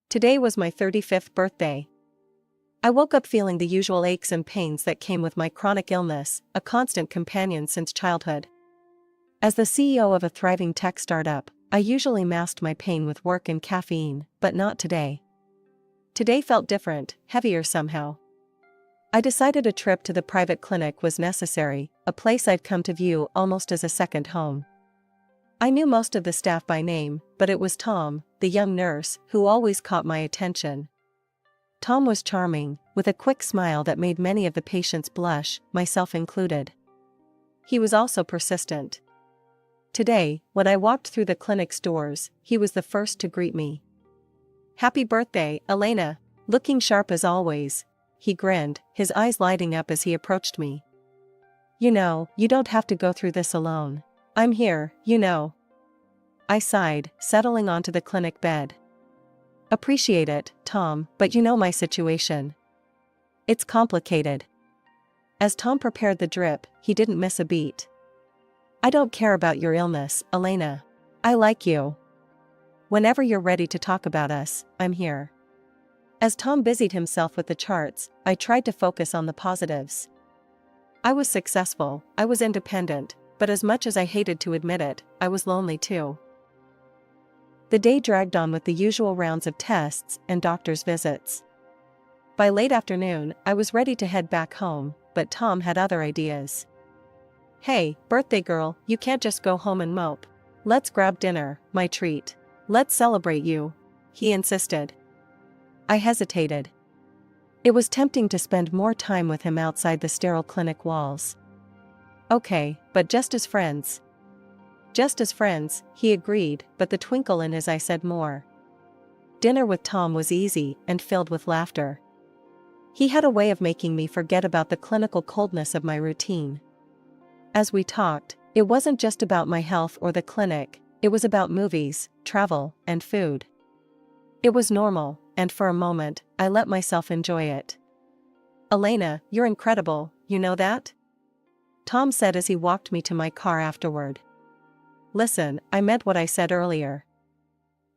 Today was my 35th birthday. I woke up feeling the usual aches and pains that came with my chronic illness, a constant companion since childhood. As the CEO of a thriving tech startup, I usually masked my pain with work and caffeine, but not today. Today felt different, heavier somehow. I decided a trip to the private clinic was necessary, a place I'd come to view almost as a second home. I knew most of the staff by name, but it was Tom, the young nurse, who always caught my attention. Tom was charming, with a quick smile that made many of the patients blush, myself included. He was also persistent. Today, when I walked through the clinic's doors, he was the first to greet me. "Happy birthday, Elena," looking sharp as always. He grinned, his eyes lighting up as he approached me. "You know, you don't have to go through this alone. I'm here, you know." I sighed, settling onto the clinic bed. "Appreciate it, Tom, but you know my situation. It's complicated." As Tom prepared the drip, he didn't miss a beat. "I don't care about your illness, Elena. I like you. Whenever you're ready to talk about us, I'm here." As Tom busied himself with the charts, I tried to focus on the positives. I was successful, I was independent, but as much as I hated to admit it, I was lonely too. The day dragged on with the usual rounds of tests and doctor's visits. By late afternoon, I was ready to head back home, but Tom had other ideas. "Hey, birthday girl, you can't just go home and mope. Let's grab dinner, my treat. Let's celebrate you," he insisted. I hesitated. It was tempting to spend more time with him outside the sterile clinic walls. "Okay, but just as friends." "Just as friends," he agreed, but the twinkle in his eye said more. Dinner with Tom was easy and filled with laughter. He had a way of making me forget about the clinical coldness of my routine. As we talked, it wasn't just about my health or the clinic, it was about movies, travel, and food. It was normal, and for a moment, I let myself enjoy it. "Elena, you're incredible, you know that?" Tom said as he walked me to my car afterward. "Listen, I meant what I said earlier.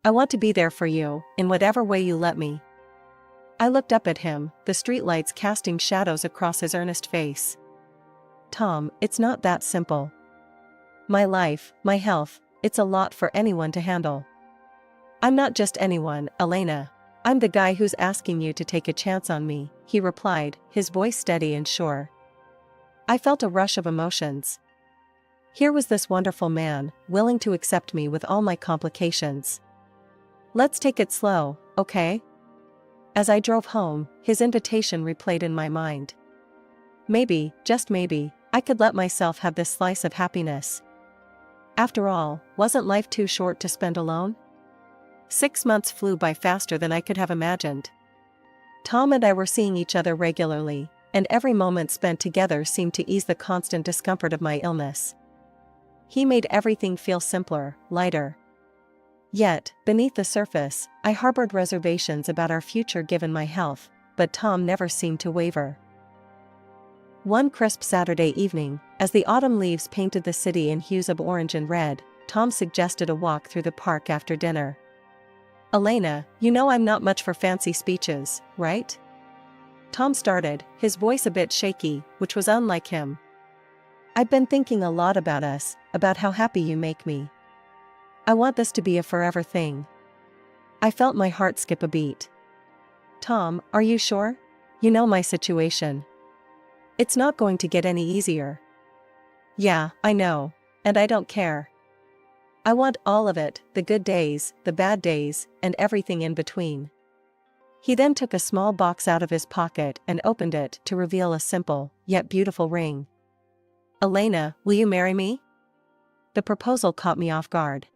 I want to be there for you, in whatever way you let me." I looked up at him, the streetlights casting shadows across his earnest face. "Tom, it's not that simple. My life, my health, it's a lot for anyone to handle." "I'm not just anyone, Elena. I'm the guy who's asking you to take a chance on me," he replied, his voice steady and sure. I felt a rush of emotions. Here was this wonderful man, willing to accept me with all my complications. "Let's take it slow, okay?" As I drove home, his invitation replayed in my mind. Maybe, just maybe, I could let myself have this slice of happiness. After all, wasn't life too short to spend alone? 6 months flew by faster than I could have imagined. Tom and I were seeing each other regularly, and every moment spent together seemed to ease the constant discomfort of my illness. He made everything feel simpler, lighter. Yet, beneath the surface, I harbored reservations about our future given my health, but Tom never seemed to waver. One crisp Saturday evening, as the autumn leaves painted the city in hues of orange and red, Tom suggested a walk through the park after dinner. "Elena, you know I'm not much for fancy speeches, right?" Tom started, his voice a bit shaky, which was unlike him. "I've been thinking a lot about us, about how happy you make me. I want this to be a forever thing." I felt my heart skip a beat. "Tom, are you sure? You know my situation. It's not going to get any easier." "Yeah, I know. And I don't care. I want all of it, the good days, the bad days, and everything in between." He then took a small box out of his pocket and opened it to reveal a simple, yet beautiful ring. "Elena, will you marry me?" The proposal caught me off guard.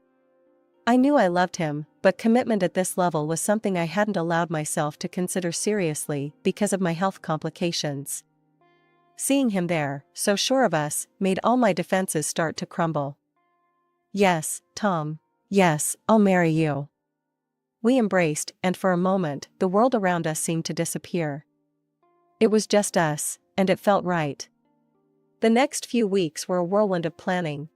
I knew I loved him, but commitment at this level was something I hadn't allowed myself to consider seriously because of my health complications. Seeing him there, so sure of us, made all my defenses start to crumble. "Yes, Tom. Yes, I'll marry you." We embraced, and for a moment, the world around us seemed to disappear. It was just us, and it felt right. The next few weeks were a whirlwind of planning.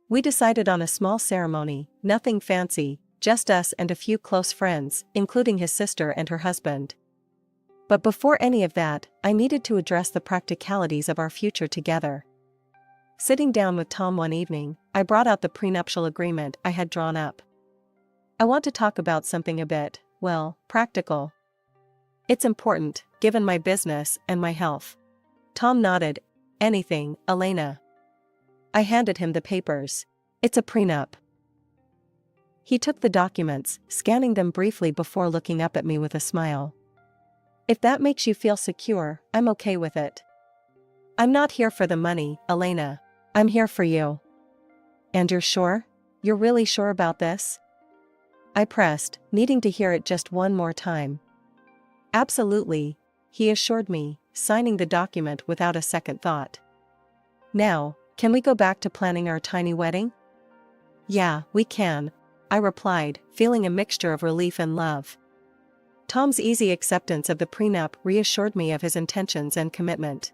We decided on a small ceremony, nothing fancy, just us and a few close friends, including his sister and her husband. But before any of that, I needed to address the practicalities of our future together. Sitting down with Tom one evening, I brought out the prenuptial agreement I had drawn up. I want to talk about something a bit, well, practical. It's important, given my business and my health. Tom nodded. Anything, Elena. I handed him the papers. It's a prenup. He took the documents, scanning them briefly before looking up at me with a smile. If that makes you feel secure, I'm okay with it. I'm not here for the money, Elena. I'm here for you. And you're sure? You're really sure about this? I pressed, needing to hear it just one more time. Absolutely, he assured me, signing the document without a second thought. Now, can we go back to planning our tiny wedding? Yeah, we can, I replied, feeling a mixture of relief and love. Tom's easy acceptance of the prenup reassured me of his intentions and commitment.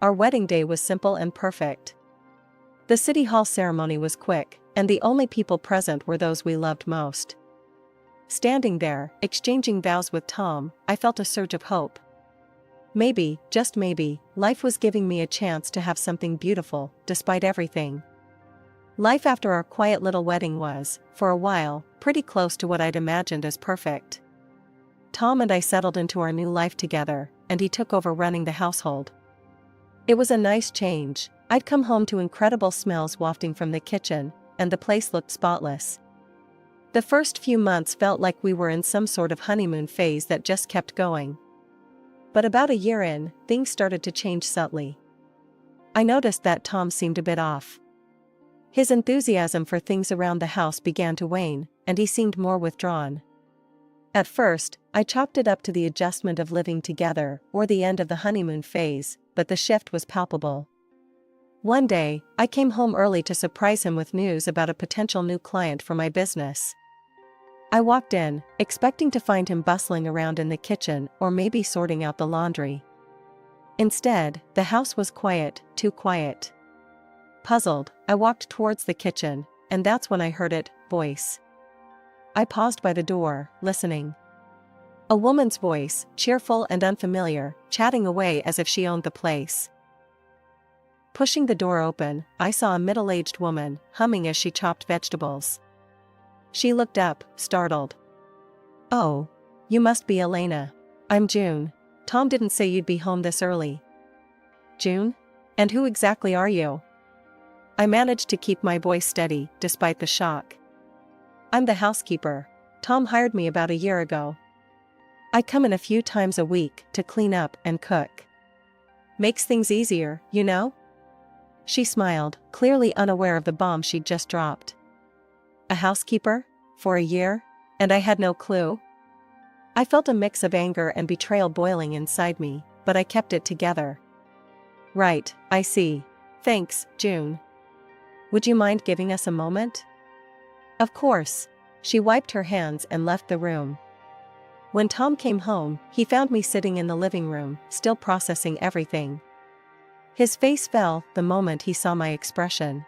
Our wedding day was simple and perfect. The city hall ceremony was quick, and the only people present were those we loved most. Standing there, exchanging vows with Tom, I felt a surge of hope. Maybe, just maybe, life was giving me a chance to have something beautiful, despite everything. Life after our quiet little wedding was, for a while, pretty close to what I'd imagined as perfect. Tom and I settled into our new life together, and he took over running the household. It was a nice change. I'd come home to incredible smells wafting from the kitchen, and the place looked spotless. The first few months felt like we were in some sort of honeymoon phase that just kept going. But about a year in, things started to change subtly. I noticed that Tom seemed a bit off. His enthusiasm for things around the house began to wane, and he seemed more withdrawn. At first, I chalked it up to the adjustment of living together or the end of the honeymoon phase, but the shift was palpable. One day, I came home early to surprise him with news about a potential new client for my business. I walked in, expecting to find him bustling around in the kitchen or maybe sorting out the laundry. Instead, the house was quiet, too quiet. Puzzled, I walked towards the kitchen, and that's when I heard it, voice. I paused by the door, listening. A woman's voice, cheerful and unfamiliar, chatting away as if she owned the place. Pushing the door open, I saw a middle-aged woman, humming as she chopped vegetables. She looked up, startled. Oh, you must be Elena. I'm June. Tom didn't say you'd be home this early. June? And who exactly are you? I managed to keep my voice steady, despite the shock. I'm the housekeeper. Tom hired me about a year ago. I come in a few times a week to clean up and cook. Makes things easier, you know? She smiled, clearly unaware of the bomb she'd just dropped. A housekeeper? For a year? And I had no clue? I felt a mix of anger and betrayal boiling inside me, but I kept it together. Right, I see. Thanks, June. Would you mind giving us a moment? Of course. She wiped her hands and left the room. When Tom came home, he found me sitting in the living room, still processing everything. His face fell the moment he saw my expression.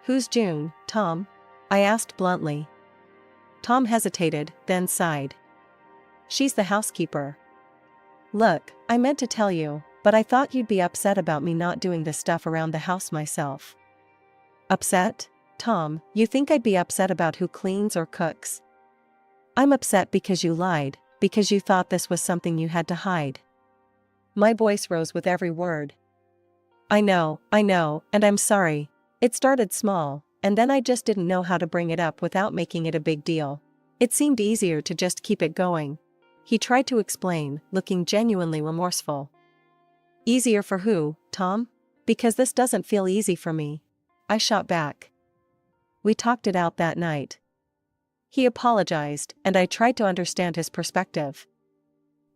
Who's June, Tom? I asked bluntly. Tom hesitated, then sighed. She's the housekeeper. Look, I meant to tell you, but I thought you'd be upset about me not doing the stuff around the house myself. Upset? Tom, you think I'd be upset about who cleans or cooks? I'm upset because you lied, because you thought this was something you had to hide. My voice rose with every word. I know, and I'm sorry. It started small, and then I just didn't know how to bring it up without making it a big deal. It seemed easier to just keep it going. He tried to explain, looking genuinely remorseful. Easier for who, Tom? Because this doesn't feel easy for me. I shot back. We talked it out that night. He apologized, and I tried to understand his perspective.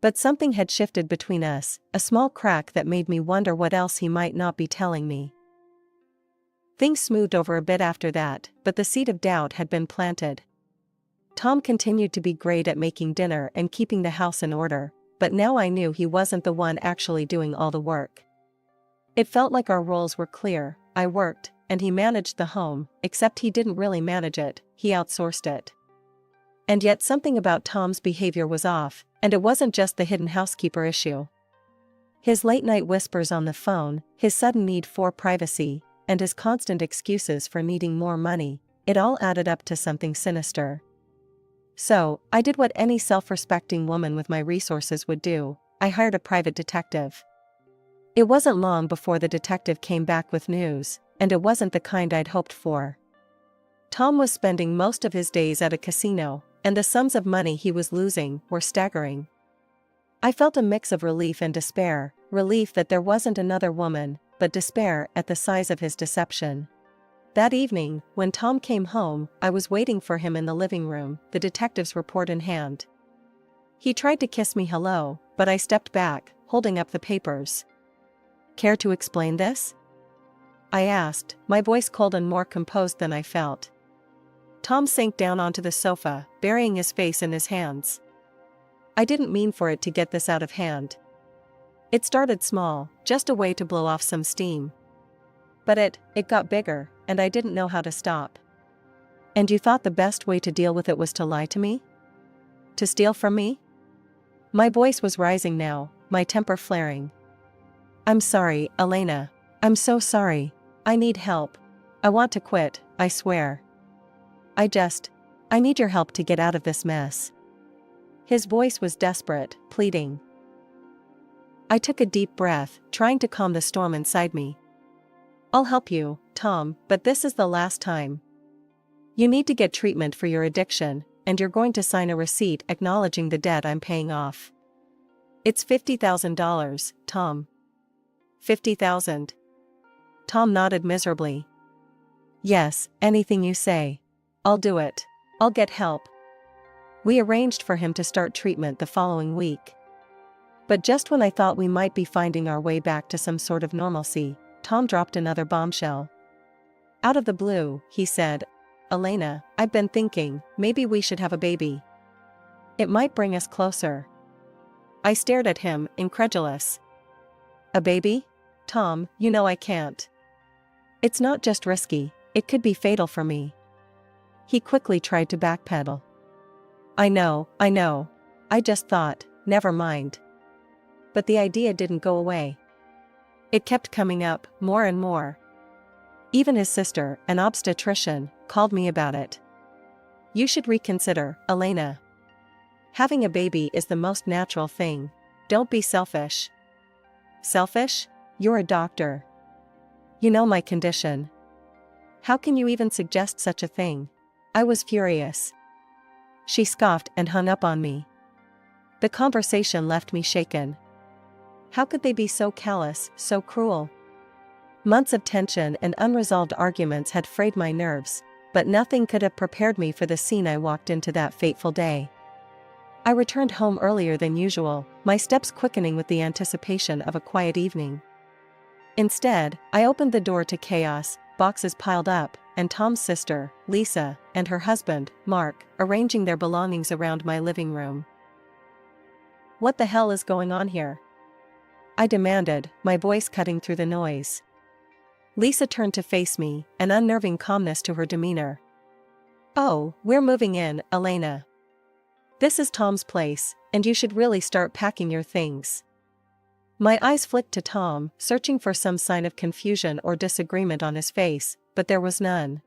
But something had shifted between us, a small crack that made me wonder what else he might not be telling me. Things smoothed over a bit after that, but the seed of doubt had been planted. Tom continued to be great at making dinner and keeping the house in order, but now I knew he wasn't the one actually doing all the work. It felt like our roles were clear. I worked, and he managed the home, except he didn't really manage it, he outsourced it. And yet something about Tom's behavior was off, and it wasn't just the hidden housekeeper issue. His late-night whispers on the phone, his sudden need for privacy, and his constant excuses for needing more money, it all added up to something sinister. So, I did what any self-respecting woman with my resources would do. I hired a private detective. It wasn't long before the detective came back with news, and it wasn't the kind I'd hoped for. Tom was spending most of his days at a casino, and the sums of money he was losing were staggering. I felt a mix of relief and despair, relief that there wasn't another woman, but despair at the size of his deception. That evening, when Tom came home, I was waiting for him in the living room, the detective's report in hand. He tried to kiss me hello, but I stepped back, holding up the papers. "Care to explain this?" I asked, my voice cold and more composed than I felt. Tom sank down onto the sofa, burying his face in his hands. "I didn't mean for it to get this out of hand. It started small, just a way to blow off some steam. But it got bigger, and I didn't know how to stop." "And you thought the best way to deal with it was to lie to me? To steal from me?" My voice was rising now, my temper flaring. "I'm sorry, Elena. I'm so sorry. I need help. I want to quit, I swear. I need your help to get out of this mess." His voice was desperate, pleading. I took a deep breath, trying to calm the storm inside me. "I'll help you, Tom, but this is the last time. You need to get treatment for your addiction, and you're going to sign a receipt acknowledging the debt I'm paying off. It's $50,000, Tom." $50,000. Tom nodded miserably. "Yes, anything you say. I'll do it. I'll get help." We arranged for him to start treatment the following week. But just when I thought we might be finding our way back to some sort of normalcy, Tom dropped another bombshell. Out of the blue, he said, "Elena, I've been thinking, maybe we should have a baby. It might bring us closer." I stared at him, incredulous. "A baby? Tom, you know I can't. It's not just risky, it could be fatal for me." He quickly tried to backpedal. I know. I just thought, never mind." But the idea didn't go away. It kept coming up, more and more. Even his sister, an obstetrician, called me about it. "You should reconsider, Elena. Having a baby is the most natural thing. Don't be selfish." "Selfish? You're a doctor. You know my condition. How can you even suggest such a thing?" I was furious. She scoffed and hung up on me. The conversation left me shaken. How could they be so callous, so cruel? Months of tension and unresolved arguments had frayed my nerves, but nothing could have prepared me for the scene I walked into that fateful day. I returned home earlier than usual, my steps quickening with the anticipation of a quiet evening. Instead, I opened the door to chaos, boxes piled up, and Tom's sister, Lisa, and her husband, Mark, arranging their belongings around my living room. "What the hell is going on here?" I demanded, my voice cutting through the noise. Lisa turned to face me, an unnerving calmness to her demeanor. "Oh, we're moving in, Elena. This is Tom's place, and you should really start packing your things." My eyes flicked to Tom, searching for some sign of confusion or disagreement on his face, but there was none.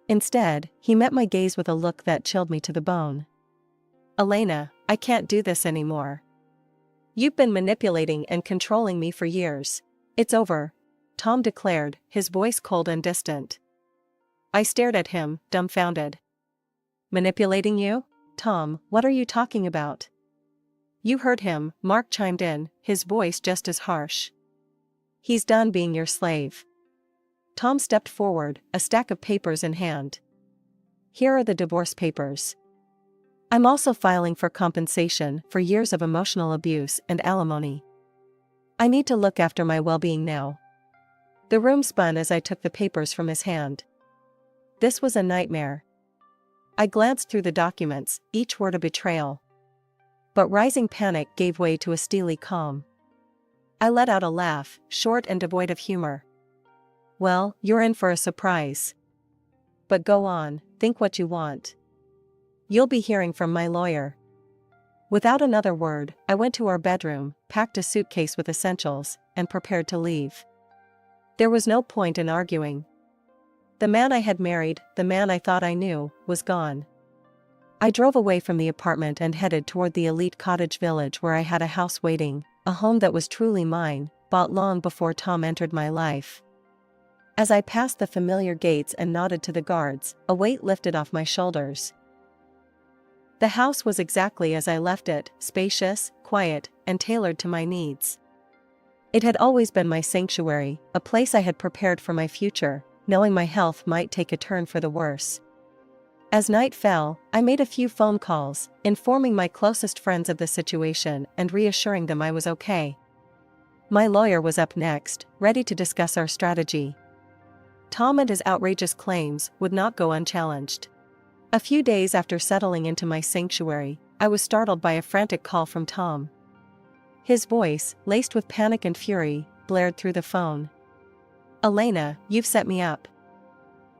Instead, he met my gaze with a look that chilled me to the bone. "Elena, I can't do this anymore. You've been manipulating and controlling me for years. It's over," Tom declared, his voice cold and distant. I stared at him, dumbfounded. "Manipulating you? Tom, what are you talking about?" "You heard him," Mark chimed in, his voice just as harsh. "He's done being your slave." Tom stepped forward, a stack of papers in hand. "Here are the divorce papers. I'm also filing for compensation for years of emotional abuse and alimony. I need to look after my well-being now." The room spun as I took the papers from his hand. This was a nightmare. I glanced through the documents, each word a betrayal. But rising panic gave way to a steely calm. I let out a laugh, short and devoid of humor. "Well, you're in for a surprise." but go on, think what you want. You'll be hearing from my lawyer." Without another word, I went to our bedroom, packed a suitcase with essentials, and prepared to leave. There was no point in arguing. The man I had married, the man I thought I knew, was gone. I drove away from the apartment and headed toward the elite cottage village where I had a house waiting, a home that was truly mine, bought long before Tom entered my life. As I passed the familiar gates and nodded to the guards, a weight lifted off my shoulders. The house was exactly as I left it, spacious, quiet, and tailored to my needs. It had always been my sanctuary, a place I had prepared for my future, knowing my health might take a turn for the worse. As night fell, I made a few phone calls, informing my closest friends of the situation and reassuring them I was okay. My lawyer was up next, ready to discuss our strategy. Tom and his outrageous claims would not go unchallenged. A few days after settling into my sanctuary, I was startled by a frantic call from Tom. His voice, laced with panic and fury, blared through the phone. "Elena, you've set me up.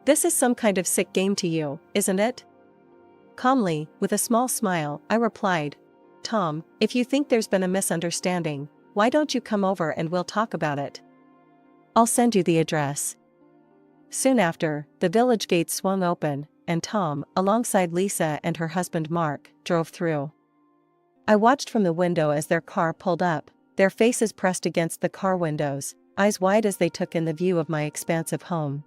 This is some kind of sick game to you, isn't it?" Calmly, with a small smile, I replied, "Tom, if you think there's been a misunderstanding, why don't you come over and we'll talk about it? I'll send you the address." Soon after, the village gates swung open, and Tom, alongside Lisa and her husband Mark, drove through. I watched from the window as their car pulled up, their faces pressed against the car windows, eyes wide as they took in the view of my expansive home.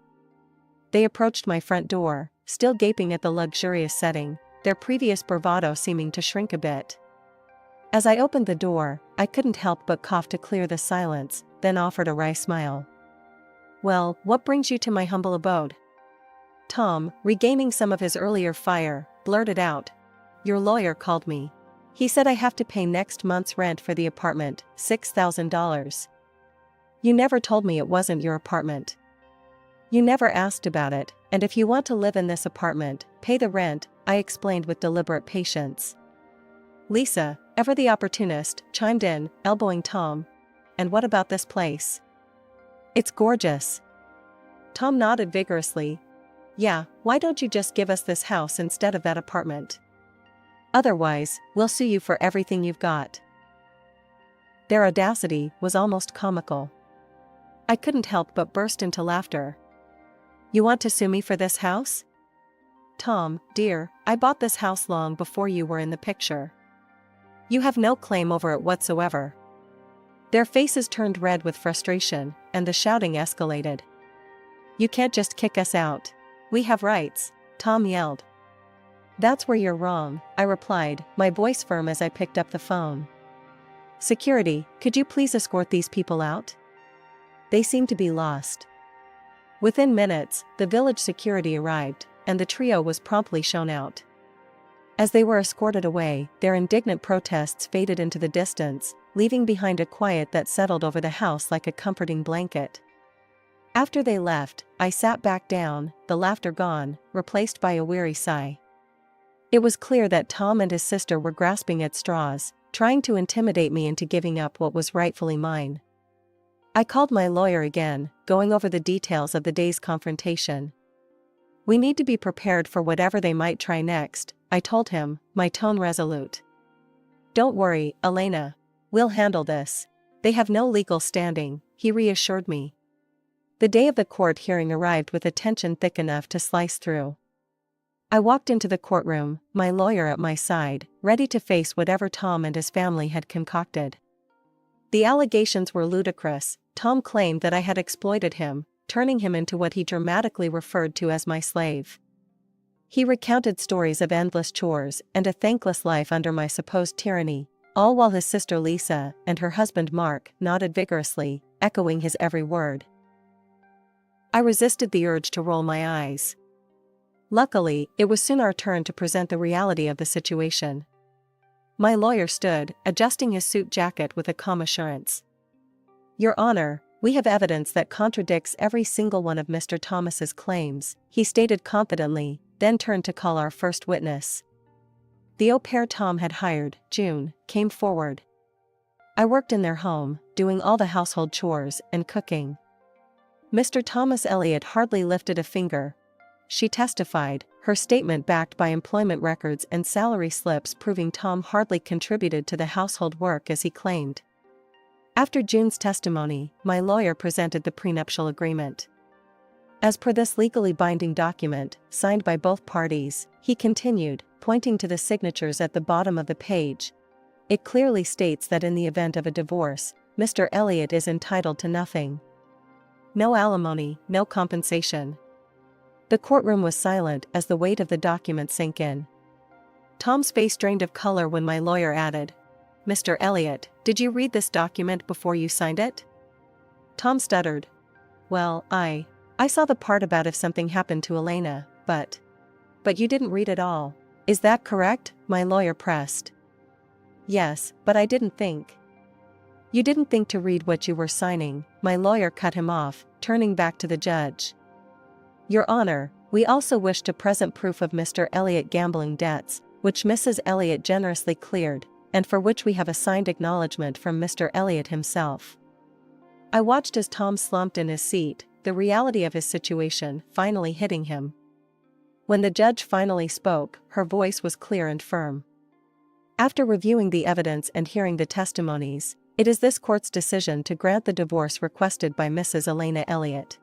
They approached my front door, still gaping at the luxurious setting, their previous bravado seeming to shrink a bit. As I opened the door, I couldn't help but cough to clear the silence, then offered a wry smile. "Well, what brings you to my humble abode?" Tom, regaining some of his earlier fire, blurted out, "Your lawyer called me. He said I have to pay next month's rent for the apartment, $6,000. You never told me it wasn't your apartment. You never asked about it, and if you want to live in this apartment, pay the rent," I explained with deliberate patience. Lisa, ever the opportunist, chimed in, elbowing Tom. "And what about this place? It's gorgeous." Tom nodded vigorously. "Yeah, why don't you just give us this house instead of that apartment? Otherwise, we'll sue you for everything you've got." Their audacity was almost comical. I couldn't help but burst into laughter. "You want to sue me for this house? Tom, dear, I bought this house long before you were in the picture. You have no claim over it whatsoever." Their faces turned red with frustration, and the shouting escalated. "You can't just kick us out. We have rights," Tom yelled. "That's where you're wrong," I replied, my voice firm as I picked up the phone. "Security, could you please escort these people out? They seem to be lost." Within minutes, the village security arrived, and the trio was promptly shown out. As they were escorted away, their indignant protests faded into the distance, leaving behind a quiet that settled over the house like a comforting blanket. After they left, I sat back down, the laughter gone, replaced by a weary sigh. It was clear that Tom and his sister were grasping at straws, trying to intimidate me into giving up what was rightfully mine. I called my lawyer again, going over the details of the day's confrontation. "We need to be prepared for whatever they might try next," I told him, my tone resolute. "Don't worry, Elena. We'll handle this. They have no legal standing," he reassured me. The day of the court hearing arrived with a tension thick enough to slice through. I walked into the courtroom, my lawyer at my side, ready to face whatever Tom and his family had concocted. The allegations were ludicrous. Tom claimed that I had exploited him, turning him into what he dramatically referred to as my slave. He recounted stories of endless chores and a thankless life under my supposed tyranny, all while his sister Lisa and her husband Mark nodded vigorously, echoing his every word. I resisted the urge to roll my eyes. Luckily, it was soon our turn to present the reality of the situation. My lawyer stood, adjusting his suit jacket with a calm assurance. "Your Honor, we have evidence that contradicts every single one of Mr. Thomas's claims," he stated confidently, then turned to call our first witness. The au pair Tom had hired, June, came forward. I worked in their home, doing all the household chores and cooking. Mr. Thomas Elliot hardly lifted a finger, she testified, her statement backed by employment records and salary slips proving Tom hardly contributed to the household work as he claimed. After June's testimony, my lawyer presented the prenuptial agreement. As per this legally binding document, signed by both parties, he continued, pointing to the signatures at the bottom of the page. It clearly states that in the event of a divorce, Mr. Elliott is entitled to nothing. No alimony, no compensation. The courtroom was silent as the weight of the document sank in. Tom's face drained of color when my lawyer added, "Mr. Elliott, did you read this document before you signed it?" Tom stuttered. "Well, I saw the part about if something happened to Elena, but you didn't read it all. Is that correct?" my lawyer pressed. "Yes, but I didn't think." "You didn't think to read what you were signing," my lawyer cut him off, turning back to the judge. "Your Honor, we also wish to present proof of Mr. Elliott gambling debts, which Mrs. Elliott generously cleared, and for which we have a signed acknowledgement from Mr. Elliott himself." I watched as Tom slumped in his seat, the reality of his situation finally hitting him. When the judge finally spoke, her voice was clear and firm. "After reviewing the evidence and hearing the testimonies, it is this court's decision to grant the divorce requested by Mrs. Elena Elliott.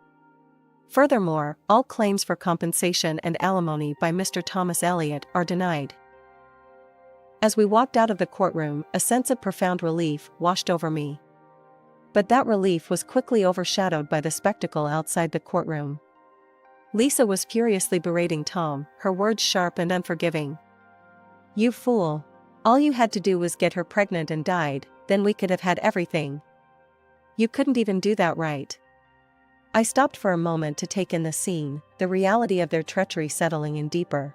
Furthermore, all claims for compensation and alimony by Mr. Thomas Elliott are denied." As we walked out of the courtroom, a sense of profound relief washed over me. But that relief was quickly overshadowed by the spectacle outside the courtroom. Lisa was furiously berating Tom, her words sharp and unforgiving. "You fool. All you had to do was get her pregnant and died, then we could have had everything. You couldn't even do that right." I stopped for a moment to take in the scene, the reality of their treachery settling in deeper.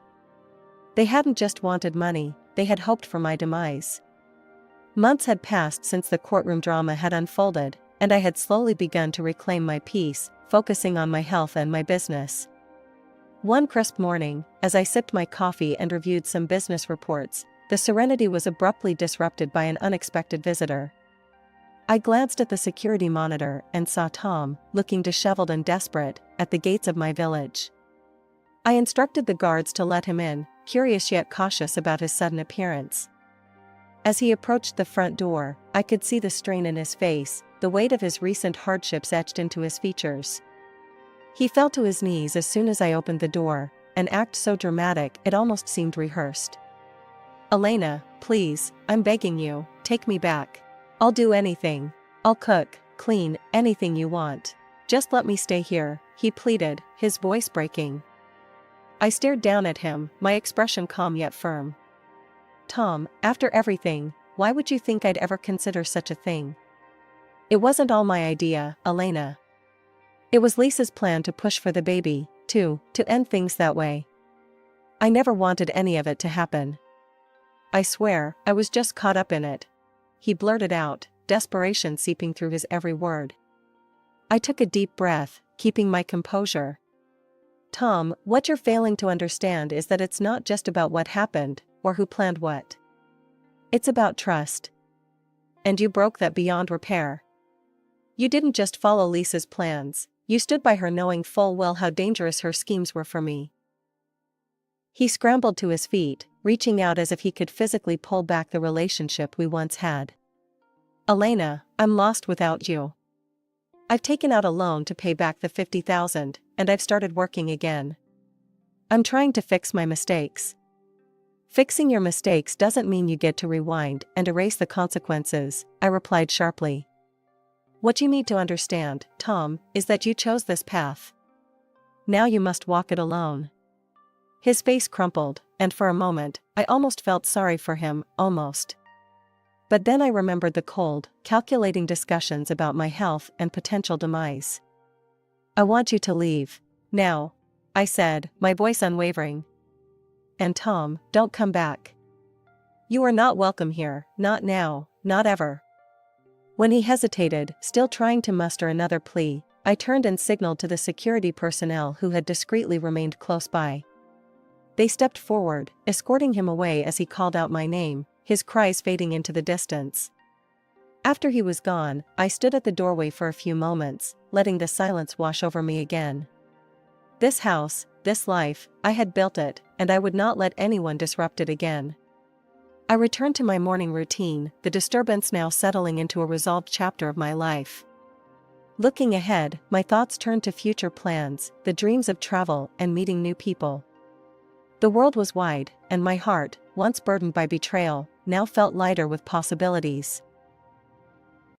They hadn't just wanted money, they had hoped for my demise. Months had passed since the courtroom drama had unfolded, and I had slowly begun to reclaim my peace, focusing on my health and my business. One crisp morning, as I sipped my coffee and reviewed some business reports, the serenity was abruptly disrupted by an unexpected visitor. I glanced at the security monitor and saw Tom, looking disheveled and desperate, at the gates of my village. I instructed the guards to let him in, curious yet cautious about his sudden appearance. As he approached the front door, I could see the strain in his face, the weight of his recent hardships etched into his features. He fell to his knees as soon as I opened the door, an act so dramatic it almost seemed rehearsed. "Elena, please, I'm begging you, take me back. I'll do anything. I'll cook, clean, anything you want. Just let me stay here," he pleaded, his voice breaking. I stared down at him, my expression calm yet firm. "Tom, after everything, why would you think I'd ever consider such a thing? It wasn't all my idea, Elena. It was Lisa's plan to push for the baby, to end things that way. I never wanted any of it to happen. I swear, I was just caught up in it," he blurted out, desperation seeping through his every word. I took a deep breath, keeping my composure. "Tom, what you're failing to understand is that it's not just about what happened, or who planned what. It's about trust. And you broke that beyond repair. You didn't just follow Lisa's plans, you stood by her knowing full well how dangerous her schemes were for me." He scrambled to his feet, reaching out as if he could physically pull back the relationship we once had. "Elena, I'm lost without you. I've taken out a loan to pay back the $50,000, and I've started working again. I'm trying to fix my mistakes." "Fixing your mistakes doesn't mean you get to rewind and erase the consequences," I replied sharply. "What you need to understand, Tom, is that you chose this path. Now you must walk it alone." His face crumpled, and for a moment, I almost felt sorry for him, almost. But then I remembered the cold, calculating discussions about my health and potential demise. "I want you to leave. Now," I said, my voice unwavering. "And Tom, don't come back. You are not welcome here, not now, not ever." When he hesitated, still trying to muster another plea, I turned and signaled to the security personnel who had discreetly remained close by. They stepped forward, escorting him away as he called out my name, his cries fading into the distance. After he was gone, I stood at the doorway for a few moments, letting the silence wash over me again. This house, this life, I had built it, and I would not let anyone disrupt it again. I returned to my morning routine, the disturbance now settling into a resolved chapter of my life. Looking ahead, my thoughts turned to future plans, the dreams of travel and meeting new people. The world was wide, and my heart, once burdened by betrayal, now felt lighter with possibilities.